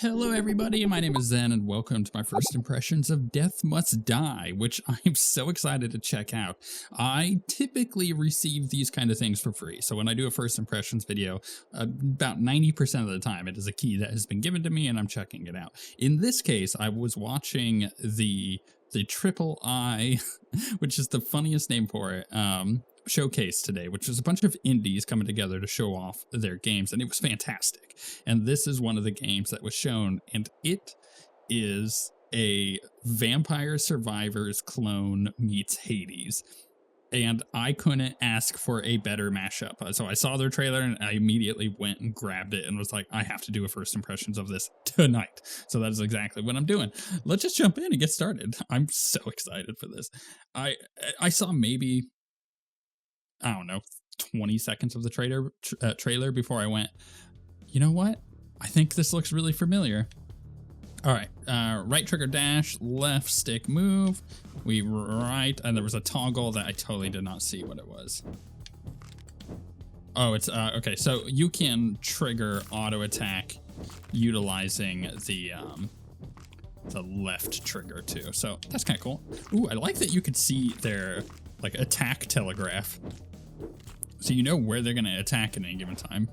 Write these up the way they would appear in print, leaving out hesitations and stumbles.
Hello everybody, my name is Zen and welcome to my first impressions of Death Must Die, which I'm so excited to check out. I typically receive these kind of things for free, so when I do a first impressions video, about 90% of the time it is a key that has been given to me and I'm checking it out. In this case, I was watching the Triple I, which is the funniest name for it, showcase today, which was a bunch of indies coming together to show off their games, and it was fantastic. And this is one of the games that was shown, and it is a Vampire Survivors clone meets Hades. And I couldn't ask for a better mashup. So I saw their trailer and I immediately went and grabbed it and was like, I have to do a first impressions of this tonight. So that is exactly what I'm doing. Let's just jump in and get started. I'm so excited for this. I saw maybe, I don't know, 20 seconds of the trailer before I went, you know what? I think this looks really familiar. All right, right trigger dash, left stick move. We right, and there was a toggle that I totally did not see what it was. Oh, it's, okay, so you can trigger auto attack utilizing the left trigger too. So that's kind of cool. Ooh, I like that you could see their like attack telegraph. So you know where they're gonna attack at any given time.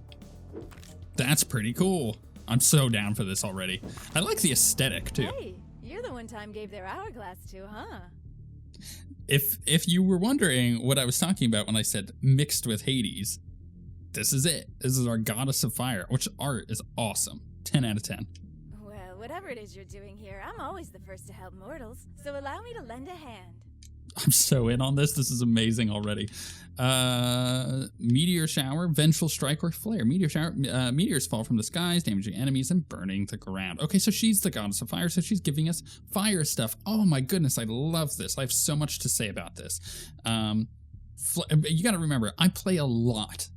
That's pretty cool. I'm so down for this already. I like the aesthetic too. Hey, you're the one Time gave their hourglass to, huh? If you were wondering what I was talking about when I said mixed with Hades, this is it. This is our Goddess of Fire, which art is awesome. 10 out of 10. Well, whatever it is you're doing here, I'm always the first to help mortals, so allow me to lend a hand. I'm so in on this. This is amazing already. Meteor shower, vengeful strike, or flare. Meteor shower. Meteors fall from the skies, damaging enemies and burning the ground. Okay, so she's the goddess of fire, so she's giving us fire stuff. Oh my goodness, I love this. I have so much to say about this. You got to remember, I play a lot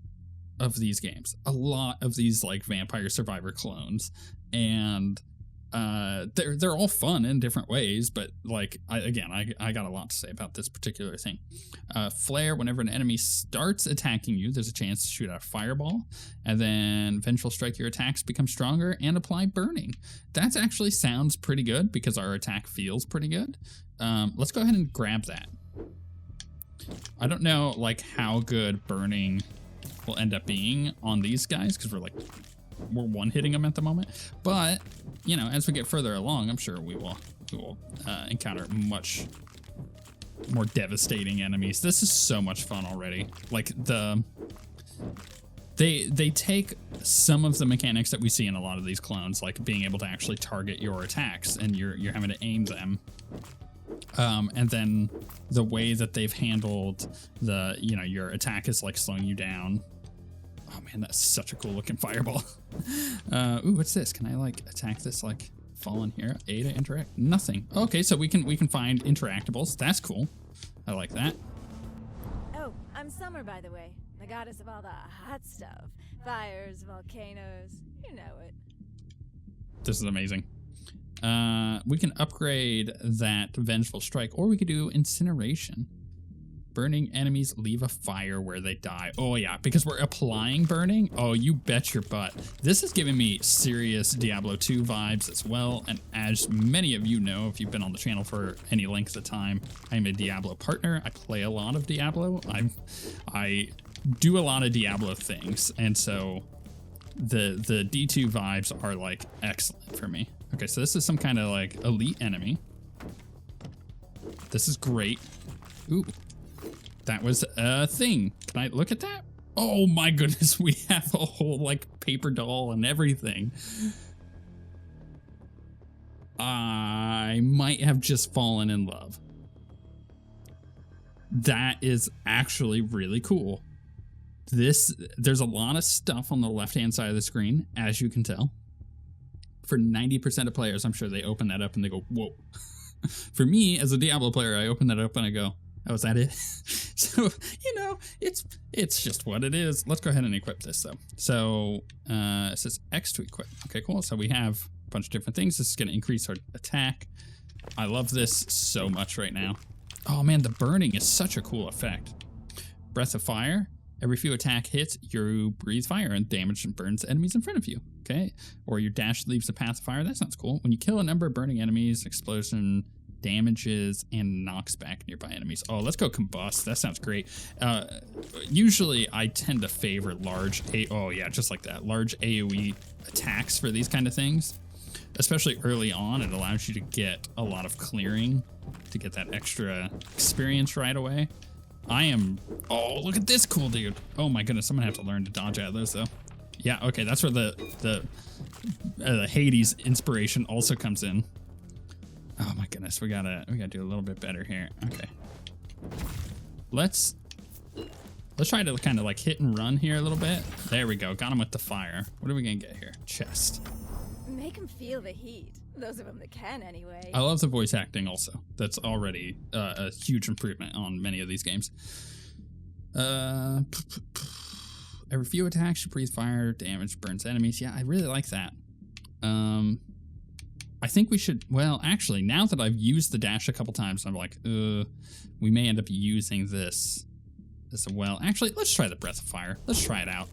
of these games, a lot of these like Vampire Survivor clones, and they're all fun in different ways, but like I got a lot to say about this particular thing. Flare, whenever an enemy starts attacking you, there's a chance to shoot out a fireball, and then vengeful strike, your attacks become stronger and apply burning. That actually sounds pretty good because our attack feels pretty good. Let's go ahead and grab that. I don't know like how good burning will end up being on these guys because we're one-hitting them at the moment, but you know, as we get further along, I'm sure we will encounter much more devastating enemies. This is so much fun already. Like they take some of the mechanics that we see in a lot of these clones, like being able to actually target your attacks and you're having to aim them. And then the way that they've handled your attack is like slowing you down. Oh man, that's such a cool looking fireball. Ooh, what's this? Can I like attack this, like fall in here? A to interact? Nothing. Okay, so we can find interactables. That's cool. I like that. Oh, I'm Summer, by the way. The goddess of all the hot stuff. Fires, volcanoes, you know it. This is amazing. We can upgrade that vengeful strike, or we could do incineration. Burning enemies leave a fire where they die. Oh yeah, because we're applying burning. Oh, you bet your butt. This is giving me serious Diablo 2 vibes as well. And as many of you know, if you've been on the channel for any length of time, I'm a Diablo partner. I play a lot of Diablo. I do a lot of Diablo things. And so the D2 vibes are like excellent for me. Okay, so this is some kind of like elite enemy. This is great. Ooh. That was a thing. Can I look at that? Oh my goodness, we have a whole like paper doll and everything. I might have just fallen in love. That is actually really cool. There's a lot of stuff on the left-hand side of the screen, as you can tell. For 90% of players, I'm sure they open that up and they go, whoa. For me, as a Diablo player, I open that up and I go, oh, is that it? So, you know, it's just what it is. Let's go ahead and equip this, though. So, it says X to equip. Okay, cool. So we have a bunch of different things. This is going to increase our attack. I love this so much right now. Oh, man, the burning is such a cool effect. Breath of Fire. Every few attack hits, you breathe fire and damage and burns enemies in front of you. Okay. Or your dash leaves a path of fire. That sounds cool. When you kill a number of burning enemies, explosion damages and knocks back nearby enemies. Oh, let's go combust. That sounds great. Usually I tend to favor large just like that. Large AoE attacks for these kind of things. Especially early on, it allows you to get a lot of clearing to get that extra experience right away. Oh, look at this cool dude. Oh my goodness, I'm gonna have to learn to dodge out of those though. Yeah, okay, that's where the Hades inspiration also comes in. Oh my goodness, we gotta do a little bit better here. Okay. Let's try to kind of like hit and run here a little bit. There we go, got him with the fire. What are we gonna get here? Chest. Make them feel the heat. Those of them that can, anyway. I love the voice acting also. That's already a huge improvement on many of these games. Every few attacks, you breathe fire, damage, burns enemies. Yeah, I really like that. I think we should, well, actually, now that I've used the dash a couple times, I'm like, we may end up using this as well. Actually, let's try the breath of fire. Let's try it out.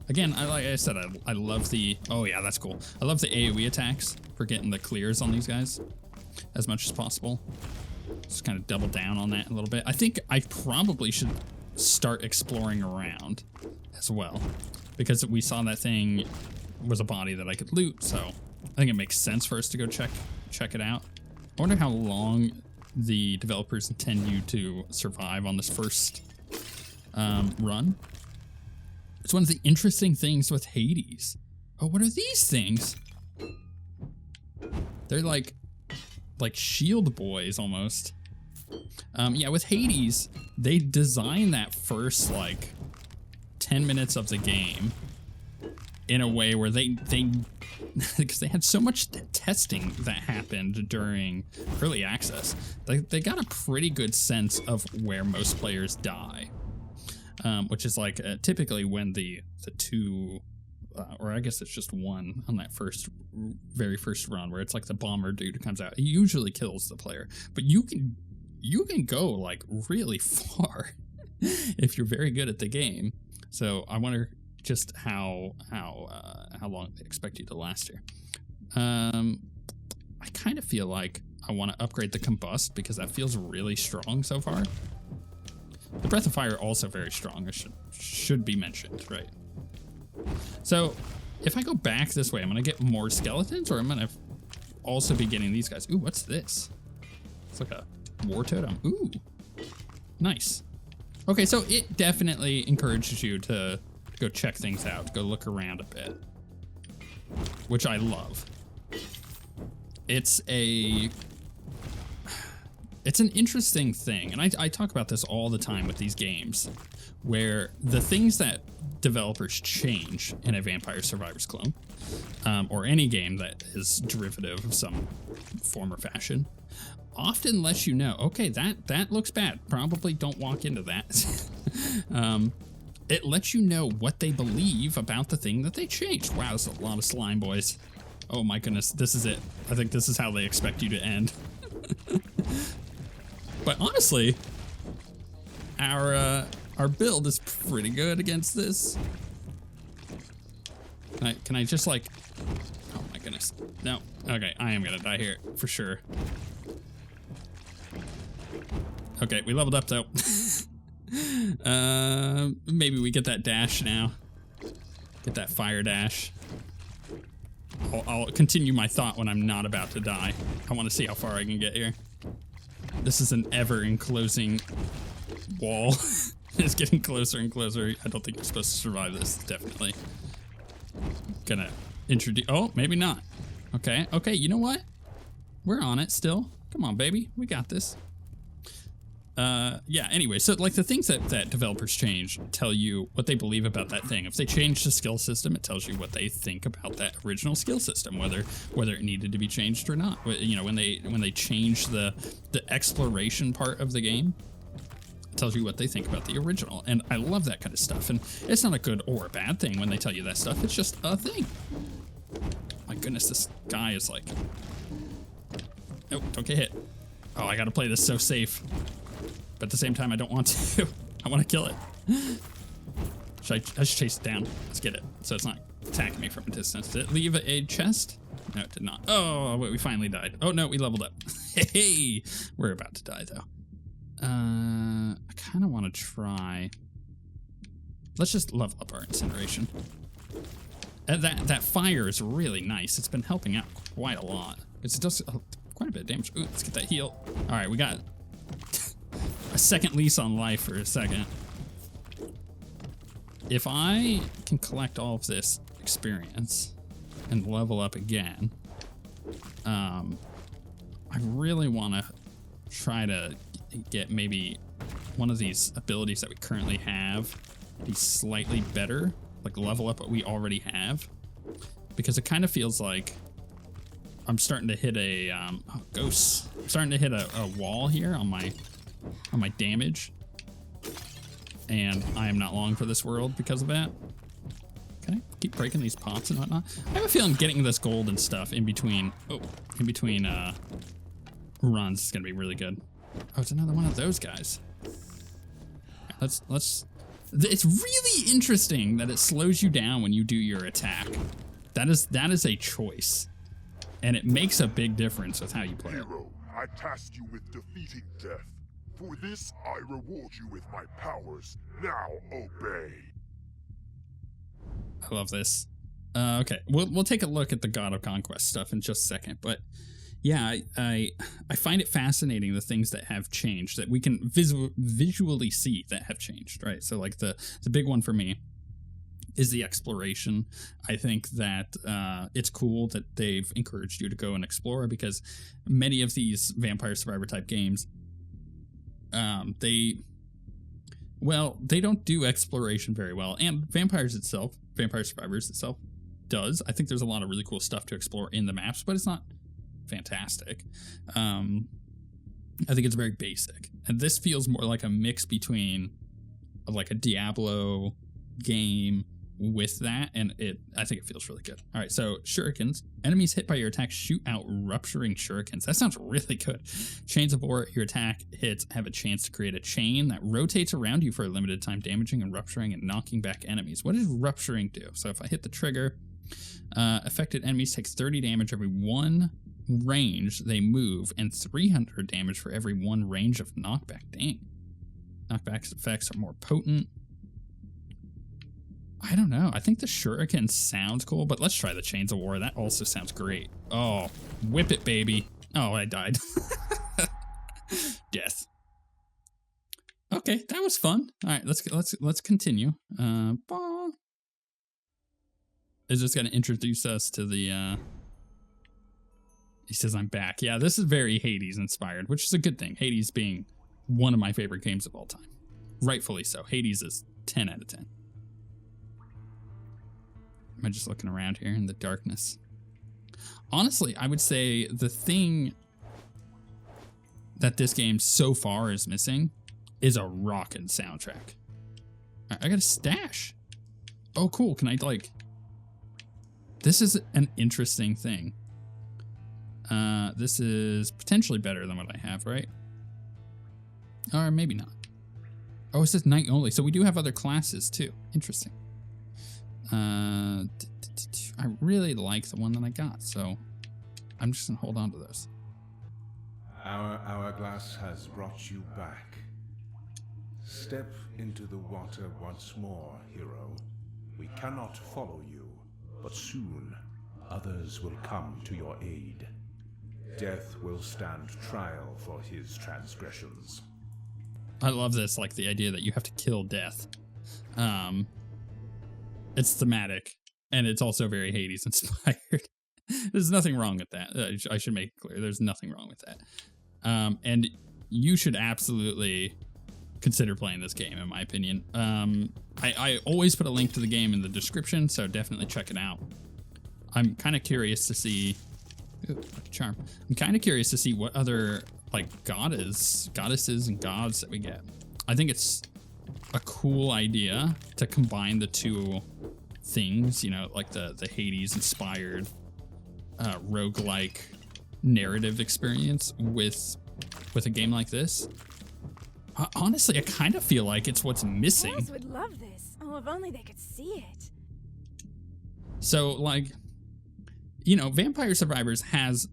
Again, like I said, I love the, oh yeah, that's cool. I love the AoE attacks for getting the clears on these guys as much as possible. Just kind of double down on that a little bit. I think I probably should start exploring around as well, because we saw that thing was a body that I could loot, so I think it makes sense for us to go check it out. I wonder how long the developers intend you to survive on this first run. It's one of the interesting things with Hades. Oh, what are these things? They're like shield boys almost. Yeah, with Hades, they designed that first like 10 minutes of the game in a way where they because they had so much testing that happened during early access, they got a pretty good sense of where most players die. Which is like typically when the two, or I guess it's just one on that very first run where it's like the bomber dude who comes out. He usually kills the player, but you can go like really far if you're very good at the game. So I wonder just how long they expect you to last here. I kind of feel like I want to upgrade the combust because that feels really strong so far. The breath of fire also very strong. It should be mentioned, right? So if I go back this way, I'm gonna get more skeletons, or I'm gonna also be getting these guys. Ooh, what's this? It's like a war totem. Ooh, nice. Okay, so it definitely encourages you to go check things out, go look around a bit, which I love. It's an interesting thing, and I talk about this all the time with these games, where the things that developers change in a Vampire Survivors clone, or any game that is derivative of some form or fashion, often lets you know, okay, that looks bad. Probably don't walk into that. It lets you know what they believe about the thing that they changed. Wow, there's a lot of slime, boys. Oh my goodness, this is it. I think this is how they expect you to end. But honestly, our build is pretty good against this. Can I just like, oh my goodness. No, okay, I am gonna die here for sure. Okay, we leveled up though. Maybe we get that dash now. Get that fire dash. I'll continue my thought when I'm not about to die. I want to see how far I can get here. This is an ever-enclosing wall. It's getting closer and closer. I don't think you're supposed to survive this, definitely. Gonna introduce... Oh, maybe not. Okay, okay, you know what? We're on it still. Come on, baby. We got this. Yeah, anyway, so like the things that developers change tell you what they believe about that thing. If they change the skill system, it tells you what they think about that original skill system, whether it needed to be changed or not. You know, when they change the exploration part of the game, it tells you what they think about the original. And I love that kind of stuff. And it's not a good or a bad thing when they tell you that stuff. It's just a thing. My goodness, this guy is like... Oh, don't get hit. Oh, I gotta play this so safe. But at the same time, I don't want to. I want to kill it. I should chase it down. Let's get it. So it's not attacking me from a distance. Did it leave a chest? No, it did not. Oh, wait, we finally died. Oh, no, we leveled up. Hey, we're about to die, though. I kind of want to try... Let's just level up our incineration. That fire is really nice. It's been helping out quite a lot. It does quite a bit of damage. Ooh, let's get that heal. All right, we got a second lease on life for a second. If I can collect all of this experience and level up again, I really want to try to get maybe one of these abilities that we currently have be slightly better, like level up what we already have, because it kind of feels like I'm starting to hit a ghosts. I'm starting to hit a wall here on my damage, and I am not long for this world because of that. Okay, keep breaking these pots and whatnot. I have a feeling getting this gold and stuff in between runs is gonna be really good. Oh, it's another one of those guys. Let's. It's really interesting that it slows you down when you do your attack. That is a choice, and it makes a big difference with how you play it. Hero, I tasked you with defeating death. For this, I reward you with my powers. Now obey. I love this. Okay, we'll take a look at the God of Conquest stuff in just a second, but yeah, I find it fascinating, the things that have changed, that we can visually see that have changed, right? So like the big one for me is the exploration. I think that it's cool that they've encouraged you to go and explore, because many of these Vampire Survivor type games, they don't do exploration very well, and Vampire Survivors itself does. I think there's a lot of really cool stuff to explore in the maps, but it's not fantastic. I think it's very basic, and this feels more like a mix between like a Diablo game with that, and I think it feels really good. All right, so shurikens. Enemies hit by your attack shoot out rupturing shurikens. That sounds really good. Chains of war. Your attack hits have a chance to create a chain that rotates around you for a limited time, damaging and rupturing and knocking back enemies. What does rupturing do? So if I hit the trigger, affected enemies takes 30 damage every one range they move, and 300 damage for every one range of knockback. Dang. Knockback effects are more potent. I don't know. I think the shuriken sounds cool, but let's try the Chains of War. That also sounds great. Oh, whip it, baby. Oh, I died. Death. Okay, that was fun. All right, let's continue. Is this going to introduce us to the? He says, "I'm back." Yeah, this is very Hades inspired, which is a good thing. Hades being one of my favorite games of all time, rightfully so. Hades is 10 out of 10. Am I just looking around here in the darkness? Honestly, I would say the thing that this game so far is missing is a rockin' soundtrack. I got a stash. Oh, cool. Can I, like... This is an interesting thing. This is potentially better than what I have, right? Or maybe not. Oh, it says night only. So we do have other classes, too. Interesting. I really like the one that I got, so I'm just gonna hold on to those. Our hourglass has brought you back. Step into the water once more, hero. We cannot follow you, but soon others will come to your aid. Death will stand trial for his transgressions. I love this, like the idea that you have to kill death. It's thematic, and it's also very Hades inspired. There's nothing wrong with that. I should make it clear. There's nothing wrong with that. And you should absolutely consider playing this game, in my opinion. I always put a link to the game in the description, so definitely check it out. I'm kind of curious to see... Ooh, charm. I'm kind of curious to see what other, like, goddesses and gods that we get. I think it's a cool idea to combine the two things, you know, like the Hades inspired roguelike narrative experience with a game like this. Honestly, I kind of feel like it's what's missing. Boys would love this. Oh, Oh, if only they could see it. So, like, Vampire Survivors has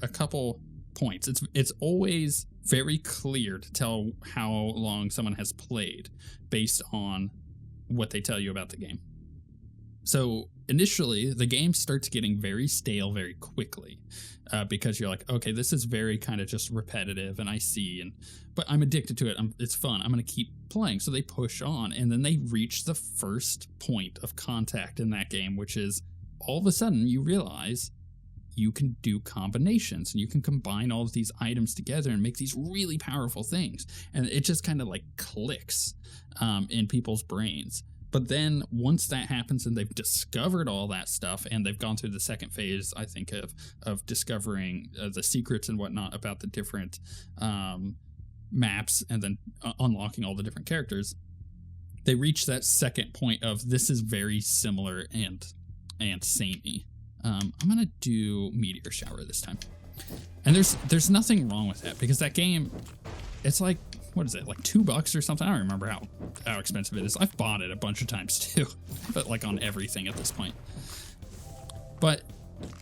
a couple points. It's always very clear to tell how long someone has played based on what they tell you about the game. So initially, the game starts getting very stale very quickly because you're like, okay, this is very kind of just repetitive, and I see, but I'm addicted to it. It's fun. I'm going to keep playing. So they push on, and then they reach the first point of contact in that game, which is all of a sudden you realize you can do combinations, and you can combine all of these items together and make these really powerful things. And it just kind of like clicks in people's brains. But then once that happens and they've discovered all that stuff and they've gone through the second phase, I think, of discovering the secrets and whatnot about the different maps and then unlocking all the different characters, they reach that second point of this is very similar and samey. I'm going to do Meteor Shower this time. And there's nothing wrong with that because that game, it's like, what is it, like $2 or something? I don't remember how expensive it is. I've bought it a bunch of times too, but like on everything at this point. But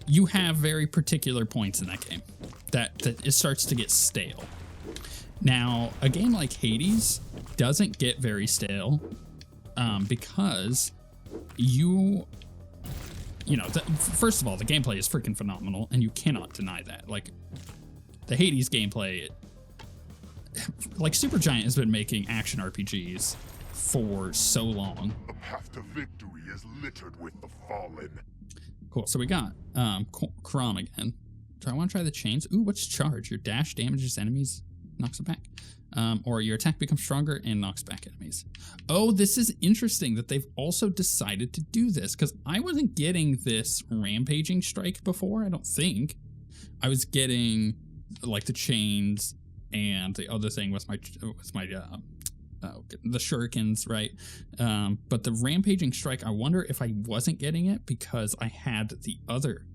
you have very particular points in that game that it starts to get stale. Now, a game like Hades doesn't get very stale because first of all, the gameplay is freaking phenomenal, and you cannot deny that. Like, the Hades gameplay, like, Supergiant has been making action RPGs for so long. The path to victory is littered with the fallen. Cool. So we got Krom again. Do I want to try the chains? Ooh, what's charge? Your dash damages enemies, knocks them back. Or your attack becomes stronger and knocks back enemies. Oh, this is interesting that they've also decided to do this, because I wasn't getting this rampaging strike before, I don't think. I was getting, like, the chains, and the other thing was the shurikens, right? But the rampaging strike, I wonder if I wasn't getting it because I had the other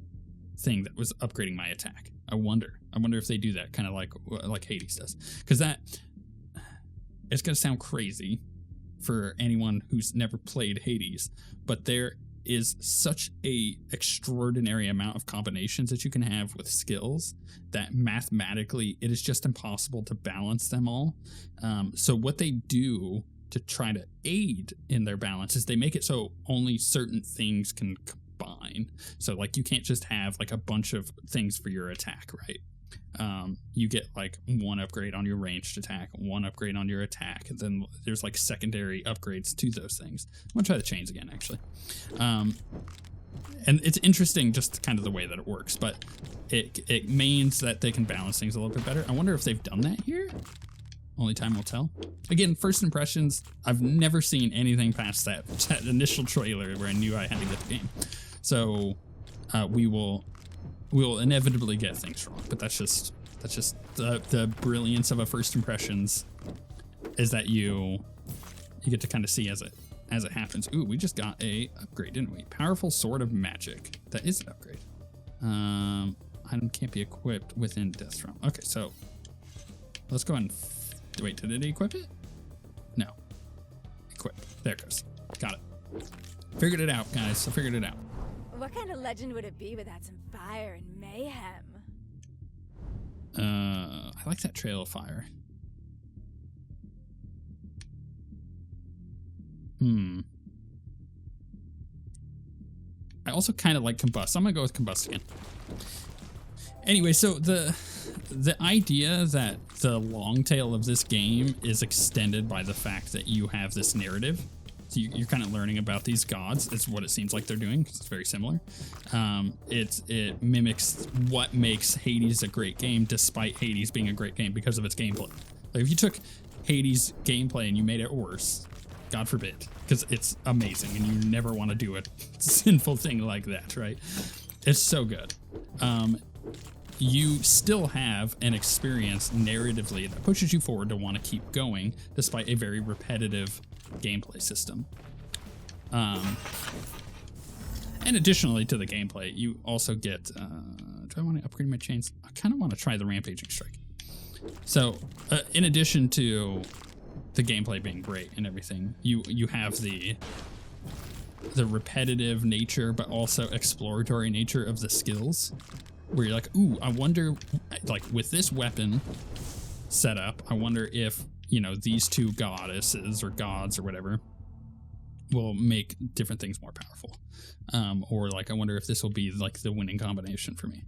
thing that was upgrading my attack. I wonder if they do that, kind of like Hades does, because it's going to sound crazy for anyone who's never played Hades, but there is such a extraordinary amount of combinations that you can have with skills that mathematically it is just impossible to balance them all. So what they do to try to aid in their balance is they make it so only certain things can combine. So, like, you can't just have like a bunch of things for your attack, right? You get like one upgrade on your ranged attack, one upgrade on your attack, and then there's like secondary upgrades to those things. I'm gonna try the chains again, actually. And it's interesting just kind of the way that it works, but it means that they can balance things a little bit better. I wonder if they've done that here. Only time will tell. Again, first impressions, I've never seen anything past that initial trailer where I knew I had to get the game. So we will inevitably get things wrong, but that's just the brilliance of a first impressions, is that you get to kind of see as it happens. Ooh, we just got a upgrade, didn't we? Powerful Sword of Magic. That is an upgrade. Item can't be equipped within Death's Realm. Okay, so let's go ahead and wait. Did it equip it? No. Equip. There it goes. Got it. Figured it out, guys. I figured it out. What kind of legend would it be without some fire and mayhem? I like that trail of fire. I also kind of like Combust. I'm gonna go with Combust again. Anyway, so the idea that the long tail of this game is extended by the fact that you have this narrative. So you're kind of learning about these gods. It's what it seems like they're doing, because it's very similar. It mimics what makes Hades a great game, despite Hades being a great game because of its gameplay. Like, if you took Hades' gameplay and you made it worse, God forbid, because it's amazing and you never want to do a sinful thing like that, right? It's so good. You still have an experience narratively that pushes you forward to want to keep going, despite a very repetitive gameplay system. And additionally to the gameplay, you also get, do I want to upgrade my chains? I kind of want to try the rampaging strike. So in addition to the gameplay being great and everything. You have the repetitive nature, but also exploratory nature of the skills, where you're like, ooh, I wonder, like with this weapon setup, I wonder if, you know, these two goddesses or gods or whatever will make different things more powerful. Or like, I wonder if this will be like the winning combination for me.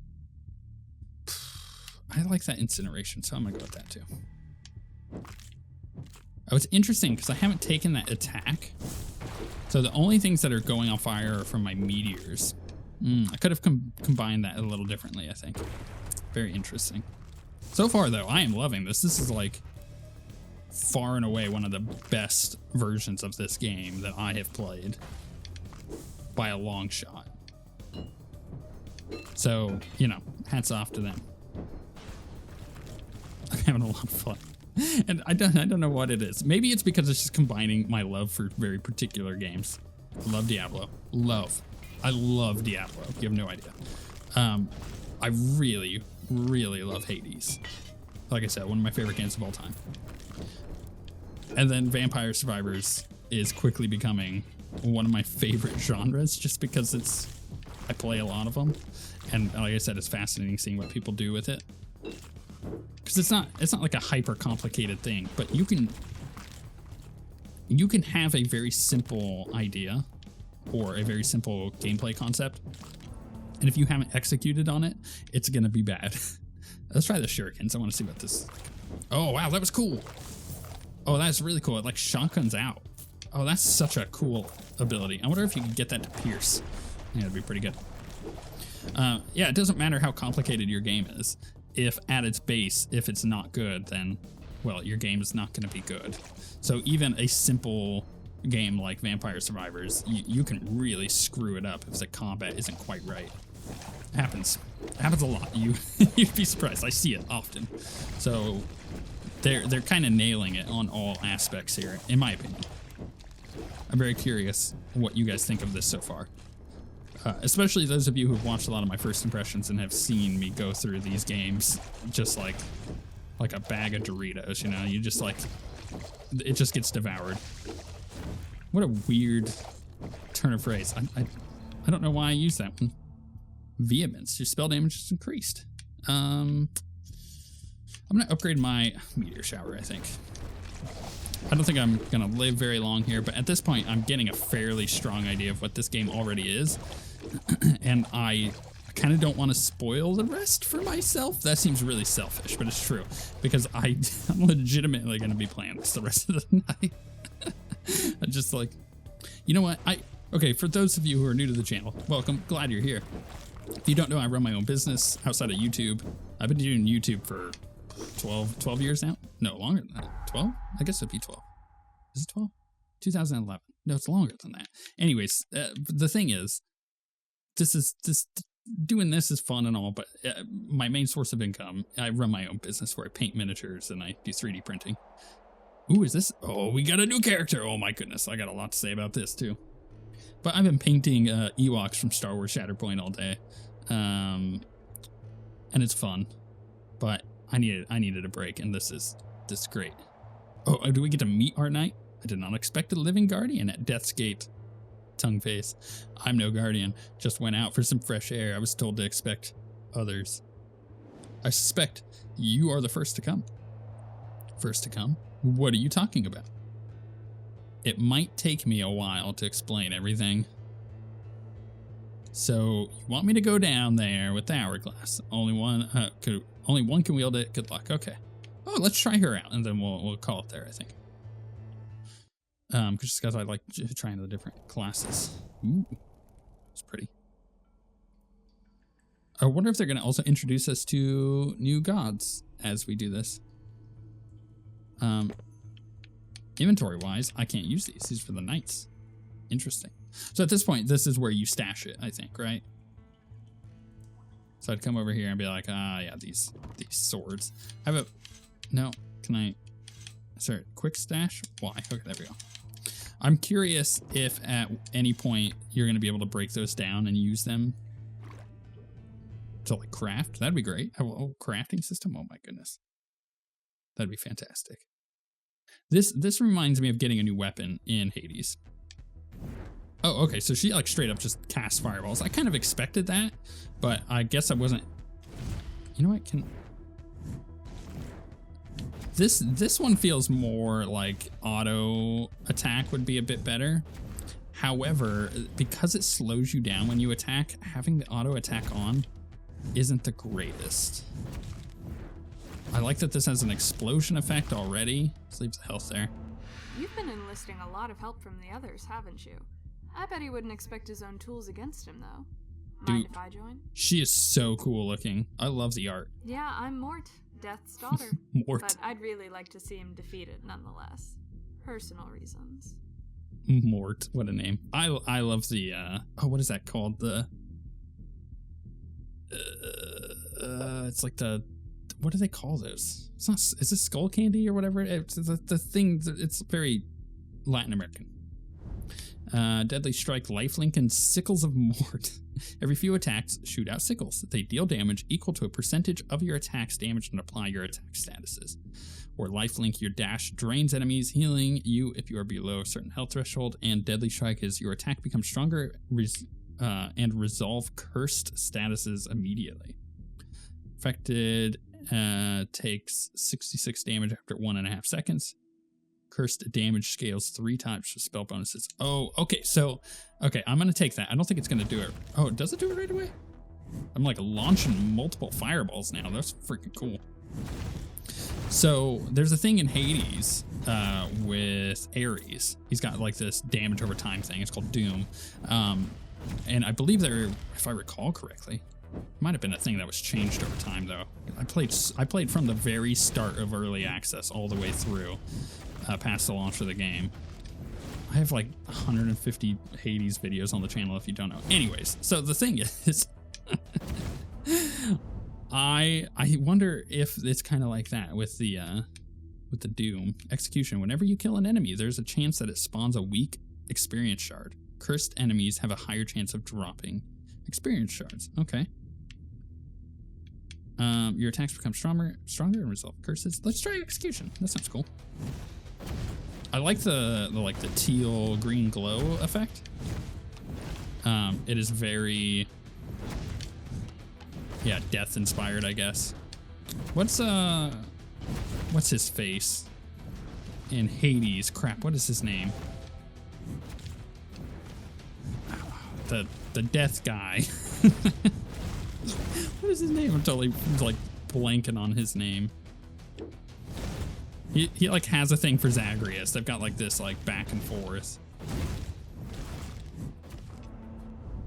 I like that incineration, so I'm gonna go with that too. Oh, it's interesting because I haven't taken that attack. So the only things that are going on fire are from my meteors. I could have combined that a little differently, I think. Very interesting. So far, though, I am loving this. This is like far and away one of the best versions of this game that I have played by a long shot. So, you know, hats off to them. I'm having a lot of fun. And I don't know what it is. Maybe it's because it's just combining my love for very particular games. I love Diablo. I love Diablo. You have no idea. I really, really love Hades. Like I said, one of my favorite games of all time. And then Vampire Survivors is quickly becoming one of my favorite genres just because I play a lot of them. And like I said, it's fascinating seeing what people do with it. Because it's not like a hyper complicated thing, but you can have a very simple idea or a very simple gameplay concept, and if you haven't executed on it, it's gonna be bad. Let's try the shurikens. I want to see what this is like. Oh wow, that was cool. Oh, that's really cool. It like shotguns out. Oh, that's such a cool ability. I wonder if you could get that to pierce. Yeah, it'd be pretty good. Yeah, it doesn't matter how complicated your game is. If at its base, if it's not good, then, well, your game is not going to be good. So even a simple game like Vampire Survivors, you can really screw it up if the combat isn't quite right. It happens a lot. You'd be surprised. I see it often. So they're kind of nailing it on all aspects here, in my opinion. I'm very curious what you guys think of this so far. Especially those of you who've watched a lot of my first impressions and have seen me go through these games just like a bag of Doritos, you know? You just like, it just gets devoured. What a weird turn of phrase. I don't know why I use that one. Vehemence, your spell damage is increased. I'm gonna upgrade my meteor shower, I think. I don't think I'm gonna live very long here, but at this point I'm getting a fairly strong idea of what this game already is. And I kind of don't want to spoil the rest for myself. That seems really selfish, but it's true. Because I'm legitimately going to be playing this the rest of the night. I'm just like, you know what? Okay, for those of you who are new to the channel, welcome. Glad you're here. If you don't know, I run my own business outside of YouTube. I've been doing YouTube for 12 years now. No, longer than that. 12? I guess it'd be 12. Is it 12? 2011. No, it's longer than that. Anyways, the thing is, doing this is fun and all, but my main source of income, I run my own business where I paint miniatures and I do 3D printing. Ooh, is this? Oh, we got a new character. Oh my goodness, I got a lot to say about this too. But I've been painting Ewoks from Star Wars Shatterpoint all day, and it's fun. But I needed a break, and this is great. Oh, do we get to meet our knight? I did not expect a living guardian at Death's Gate. Tongue face. I'm no guardian. Just went out for some fresh air. I was told to expect others. I suspect you are the first to come. First to come? What are you talking about? It might take me a while to explain everything. So, you want me to go down there with the hourglass? Only one can wield it. Good luck. Okay. Oh, let's try her out, and then we'll call it there, I think. Just because I like trying the different classes. Ooh, it's pretty. I wonder if they're going to also introduce us to new gods as we do this. Inventory-wise, I can't use these. These are for the knights. Interesting. So at this point, this is where you stash it, I think, right? So I'd come over here and be like, yeah, these swords. No, can I? Sorry, quick stash? Why? Okay, there we go. I'm curious if at any point you're going to be able to break those down and use them to like craft. That'd be great. Have a whole crafting system. Oh my goodness. That'd be fantastic. This reminds me of getting a new weapon in Hades. Oh, okay, so she like straight up just casts fireballs. I kind of expected that, but I guess I wasn't. You know what? This one feels more like auto attack would be a bit better. However, because it slows you down when you attack, having the auto attack on isn't the greatest. I like that this has an explosion effect already. Just leaves the health there. You've been enlisting a lot of help from the others, haven't you? I bet he wouldn't expect his own tools against him, though. Mind Dude, if I join? she is so cool looking. I love the art. Yeah, I'm Mort, Death's daughter. Mort. But I'd really like to see him defeated nonetheless. Personal reasons. Mort, what a name. I love the oh, what is that called? The it's like the, what do they call those? It's not, is it skull candy or whatever? It's the thing, it's very Latin American. Deadly Strike, Lifelink, and Sickles of Mort. Every few attacks, shoot out sickles. They deal damage equal to a percentage of your attack's damage and apply your attack statuses. Or Lifelink, your dash drains enemies, healing you if you are below a certain health threshold. And Deadly Strike is your attack becomes stronger and resolve cursed statuses immediately. Affected takes 66 damage after 1.5 seconds. Cursed damage scales 3 times for spell bonuses. Oh, okay, so, okay, I'm gonna take that. I don't think it's gonna do it. Oh, does it do it right away? I'm like launching multiple fireballs now. That's freaking cool. So there's a thing in Hades with Ares. He's got like this damage over time thing. It's called Doom. And I believe there, if I recall correctly, might have been a thing that was changed over time though. I played from the very start of early access all the way through past the launch of the game. I have like 150 Hades videos on the channel if you don't know. Anyways, so the thing is, I wonder if it's kind of like that with the Doom execution. Whenever you kill an enemy, there's a chance that it spawns a weak experience shard. Cursed enemies have a higher chance of dropping experience shards. Okay. Your attacks become stronger and resolve curses. Let's try execution. That sounds cool. I like the teal green glow effect. It is very, yeah, death inspired, I guess. What's his face in Hades? Crap, what is his name? The death guy. What is his name? I'm totally like blanking on his name. He like has a thing for Zagreus. They've got like this like back and forth.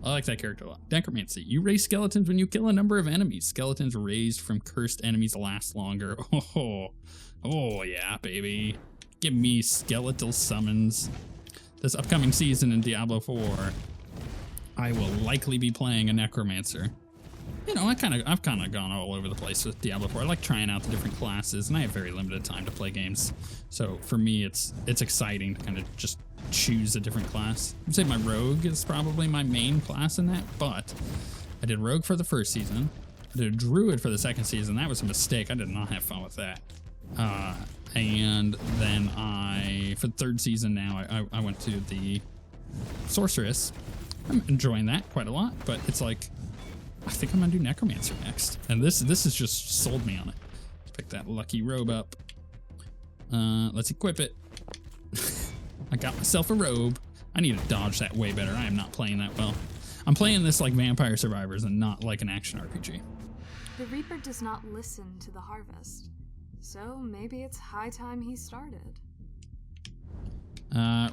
I like that character a lot. Necromancy. You raise skeletons when you kill a number of enemies. Skeletons raised from cursed enemies last longer. Oh yeah, baby. Give me skeletal summons. This upcoming season in Diablo 4, I will likely be playing a necromancer. You know, I've kind of gone all over the place with Diablo 4. I like trying out the different classes, and I have very limited time to play games. So for me, it's exciting to kind of just choose a different class. I'd say my rogue is probably my main class in that, but I did rogue for the first season. I did druid for the second season. That was a mistake. I did not have fun with that. And then for the third season now, I went to the sorceress. I'm enjoying that quite a lot, but it's like, I think I'm gonna do necromancer next. And this has just sold me on it. Pick that lucky robe up. Let's equip it. I got myself a robe. I need to dodge that way better. I am not playing that well. I'm playing this like Vampire Survivors and not like an action RPG. The Reaper does not listen to the harvest. So maybe it's high time he started.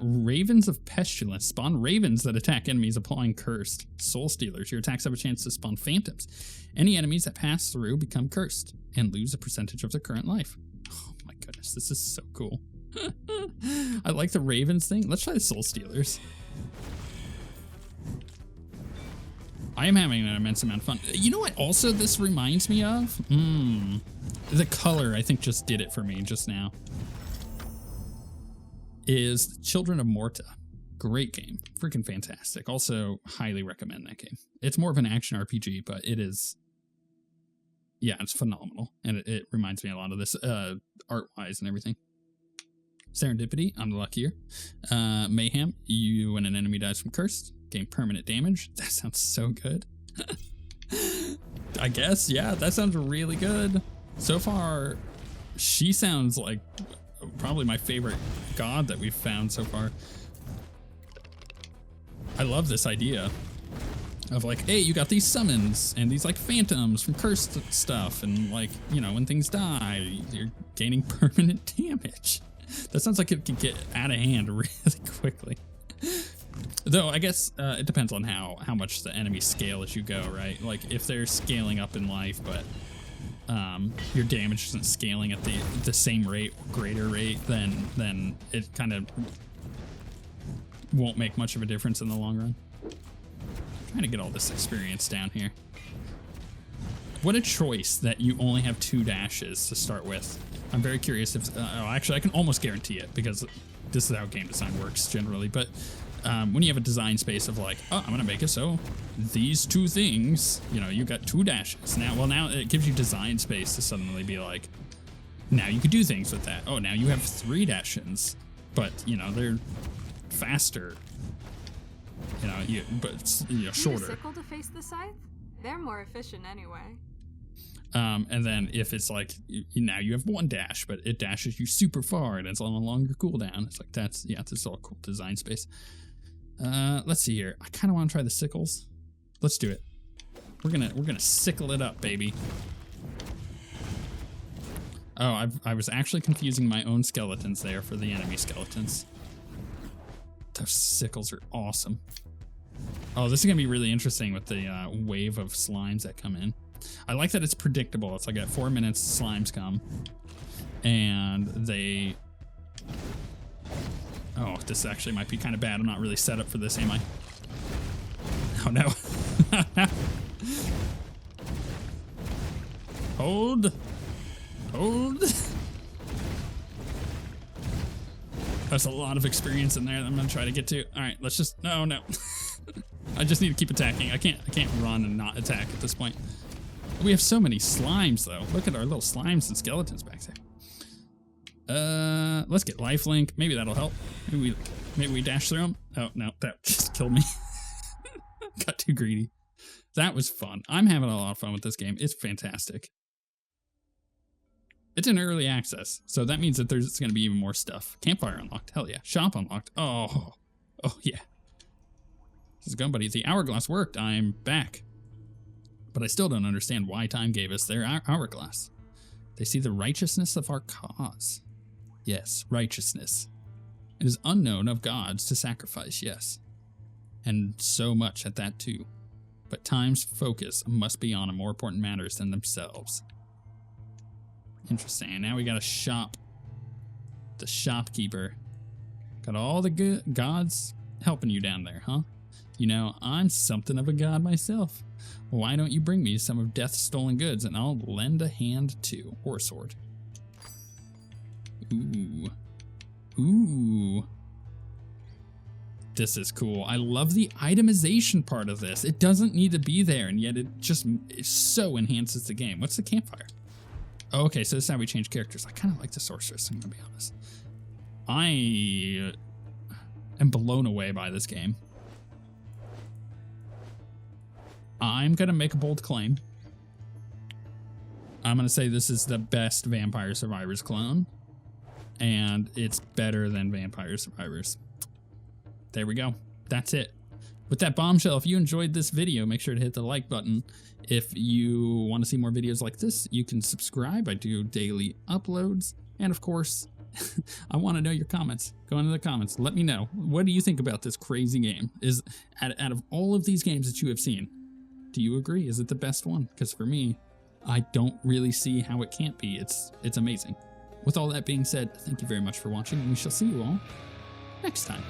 Ravens of Pestilence. Spawn ravens that attack enemies applying cursed. Soul Stealers. Your attacks have a chance to spawn phantoms. Any enemies that pass through become cursed and lose a percentage of their current life. Oh my goodness, this is so cool. I like the ravens thing. Let's try the Soul Stealers. I am having an immense amount of fun. You know what also this reminds me of? The color, I think, just did it for me just now. Is Children of Morta. Great game. Freaking fantastic. Also, highly recommend that game. It's more of an action RPG, but it is, yeah, it's phenomenal. And it reminds me a lot of this art-wise and everything. Serendipity, I'm the luckier. Mayhem, you when an enemy dies from cursed, gain permanent damage. That sounds so good. I guess, yeah, that sounds really good. So far, she sounds like probably my favorite god that we've found so far. I love this idea of like, hey, you got these summons and these like phantoms from cursed stuff, and like, you know, when things die, you're gaining permanent damage. That sounds like it could get out of hand really quickly. Though I guess it depends on how much the enemies scale as you go, right? Like if they're scaling up in life, but your damage isn't scaling at the same rate or greater rate, then it kind of won't make much of a difference in the long run. Trying to get all this experience down here. What a choice that you only have 2 dashes to start with. I'm very curious if, actually I can almost guarantee it because this is how game design works generally, but when you have a design space of like, oh, I'm gonna make it so these 2 things, you know, you got 2 dashes. Now it gives you design space to suddenly be like, now you could do things with that. Oh, now you have 3 dashes, but you know, they're faster. You know, but you know, shorter. Use a sickle to face the scythe? They're more efficient anyway. And then if it's like, now you have 1 dash, but it dashes you super far and it's on a longer cooldown. It's like, that's all cool design space. Let's see here. I kind of want to try the sickles. Let's do it. We're gonna sickle it up, baby. Oh, I was actually confusing my own skeletons there for the enemy skeletons. Those sickles are awesome. Oh, this is gonna be really interesting with the wave of slimes that come in. I like that it's predictable. It's like at 4 minutes, slimes come, and they. Oh, this actually might be kind of bad. I'm not really set up for this, am I? Oh no! Hold. There's a lot of experience in there that I'm gonna try to get to. All right, let's just. No. I just need to keep attacking. I can't run and not attack at this point. We have so many slimes though. Look at our little slimes and skeletons back there. Let's get lifelink. Maybe that'll help. Maybe we dash through them. Oh no, that just killed me. Got too greedy. That was fun. I'm having a lot of fun with this game. It's fantastic. It's in early access, so that means that there's going to be even more stuff. Campfire unlocked. Hell yeah. Shop unlocked. Oh yeah. This is going, buddy. The hourglass worked. I'm back. But I still don't understand why time gave us their hourglass. They see the righteousness of our cause. Yes, righteousness. It is unknown of gods to sacrifice, yes. And so much at that too. But time's focus must be on more important matters than themselves. Interesting. Now we got a shop. The shopkeeper. Got all the good gods helping you down there, huh? You know, I'm something of a god myself. Why don't you bring me some of Death's stolen goods and I'll lend a hand too. Or a sword. Ooh. This is cool. I love the itemization part of this. It doesn't need to be there, and yet it so enhances the game. What's the campfire? Oh, okay, so this is how we change characters. I kind of like the sorceress, I'm gonna be honest. I am blown away by this game. I'm gonna make a bold claim. I'm gonna say this is the best Vampire Survivors clone, and it's better than Vampire Survivors. There we go. That's it. With that bombshell, if you enjoyed this video, make sure to hit the like button. If you want to see more videos like this, you can subscribe. I do daily uploads. And of course, I want to know your comments. Go into the comments. Let me know. What do you think about this crazy game? Is out of all of these games that you have seen, do you agree? Is it the best one? Because for me, I don't really see how it can't be. It's amazing. With all that being said, thank you very much for watching, and we shall see you all next time.